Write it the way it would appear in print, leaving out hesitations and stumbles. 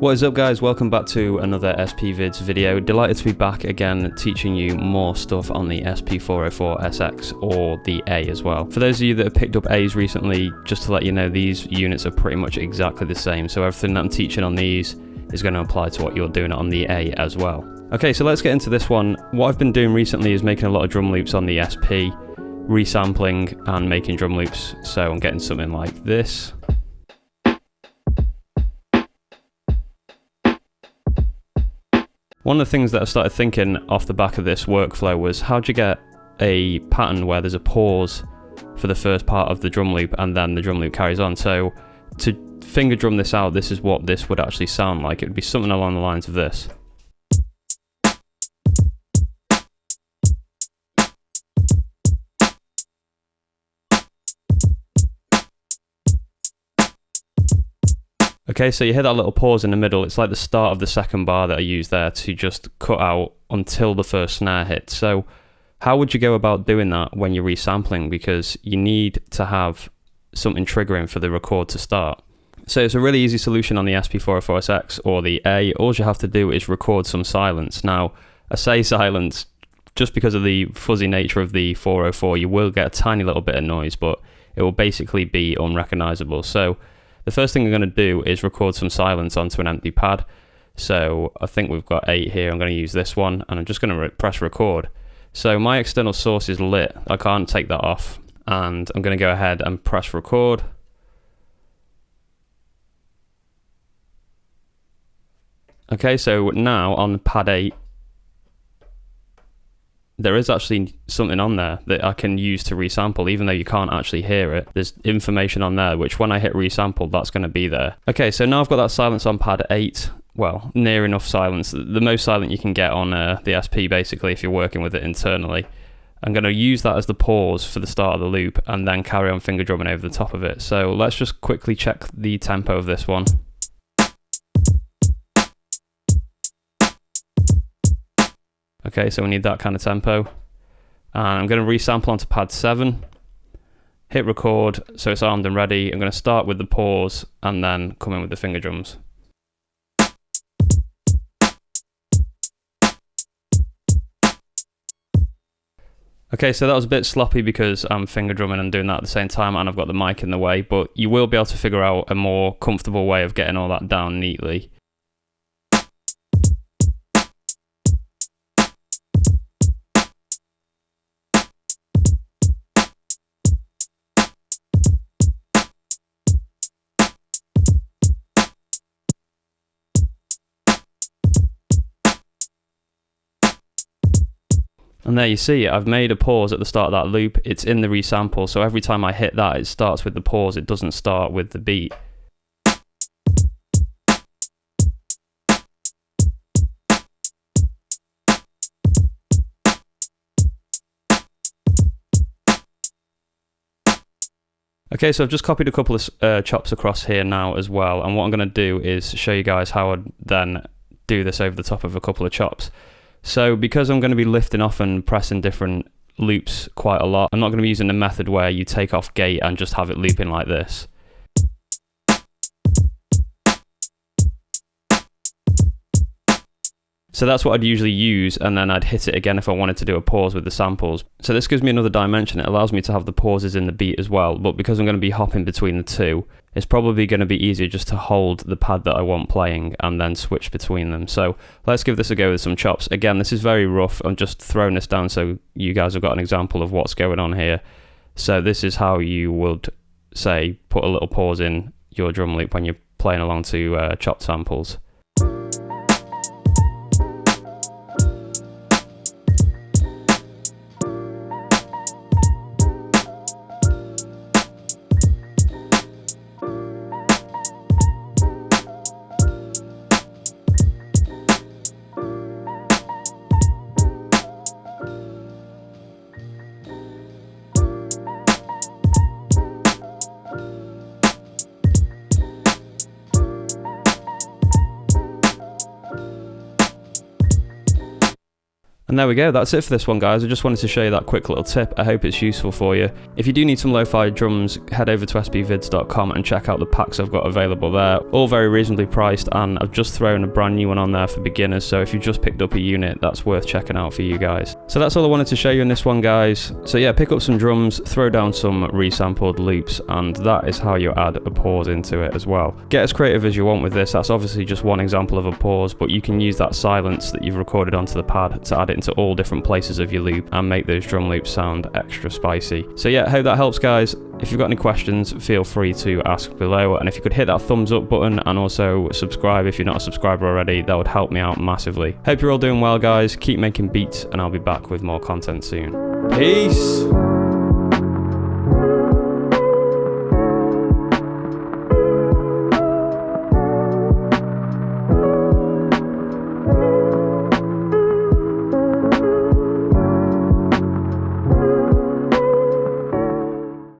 What is up guys, welcome back to another SP Vids video. Delighted to be back again teaching you more stuff on the SP404SX or the A as well. For those of you that have picked up A's recently, just to let you know, these units are pretty much exactly the same, so everything that I'm teaching on these is going to apply to what you're doing on the A as well. Okay, so let's get into this one. What I've been doing recently is making a lot of drum loops on the SP, resampling and making drum loops, so I'm getting something like this. One of the things that I started thinking off the back of this workflow was, how do you get a pattern where there's a pause for the first part of the drum loop and then the drum loop carries on? So to finger drum this out, this is what this would actually sound like. It would be something along the lines of this. Okay, so you hear that little pause in the middle. It's like the start of the second bar that I used there to just cut out until the first snare hits. So how would you go about doing that when you're resampling? Because you need to have something triggering for the record to start. So it's a really easy solution on the SP404SX or the A. All you have to do is record some silence. Now, I say silence just because of the fuzzy nature of the 404. You will get a tiny little bit of noise, but it will basically be unrecognizable. So the first thing I'm going to do is record some silence onto an empty pad. So I think we've got 8 here. I'm going to use this one and I'm just going to press record. So my external source is lit. I can't take that off. And I'm going to go ahead and press record. Okay, so now on pad 8, there is actually something on there that I can use to resample, even though you can't actually hear it. There's information on there, which when I hit resample, that's going to be there. Okay, so now I've got that silence on pad 8. Well, near enough silence. The most silent you can get on the SP, basically, if you're working with it internally. I'm going to use that as the pause for the start of the loop, and then carry on finger drumming over the top of it. So let's just quickly check the tempo of this one. Okay, so we need that kind of tempo. And I'm going to resample onto pad 7, hit record, so it's armed and ready. I'm going to start with the pause and then come in with the finger drums. Okay, so that was a bit sloppy because I'm finger drumming and doing that at the same time, and I've got the mic in the way, but you will be able to figure out a more comfortable way of getting all that down neatly. And there you see it, I've made a pause at the start of that loop. It's in the resample, so every time I hit that, it starts with the pause, it doesn't start with the beat. Okay, so I've just copied a couple of chops across here now as well, and what I'm going to do is show you guys how I'd then do this over the top of a couple of chops. So because I'm going to be lifting off and pressing different loops quite a lot, I'm not going to be using the method where you take off gate and just have it looping like this. So that's what I'd usually use, and then I'd hit it again if I wanted to do a pause with the samples. So this gives me another dimension. It allows me to have the pauses in the beat as well, but because I'm going to be hopping between the two, it's probably going to be easier just to hold the pad that I want playing and then switch between them. So let's give this a go with some chops. Again, this is very rough. I'm just throwing this down so you guys have got an example of what's going on here. So this is how you would, say, put a little pause in your drum loop when you're playing along to chopped samples. And there we go, that's it for this one, guys. I just wanted to show you that quick little tip. I hope it's useful for you. If you do need some lo-fi drums, head over to spvids.com and check out the packs I've got available there. All very reasonably priced, and I've just thrown a brand new one on there for beginners, so if you just picked up a unit, that's worth checking out for you guys. So that's all I wanted to show you in this one, guys. So yeah, pick up some drums, throw down some resampled loops, and that is how you add a pause into it as well. Get as creative as you want with this. That's obviously just one example of a pause, but you can use that silence that you've recorded onto the pad to add it into all different places of your loop and make those drum loops sound extra spicy. So yeah, hope that helps, guys. If you've got any questions, feel free to ask below, and if you could hit that thumbs up button and also subscribe if you're not a subscriber already, that would help me out massively. Hope you're all doing well, guys. Keep making beats, and I'll be back with more content soon. Peace!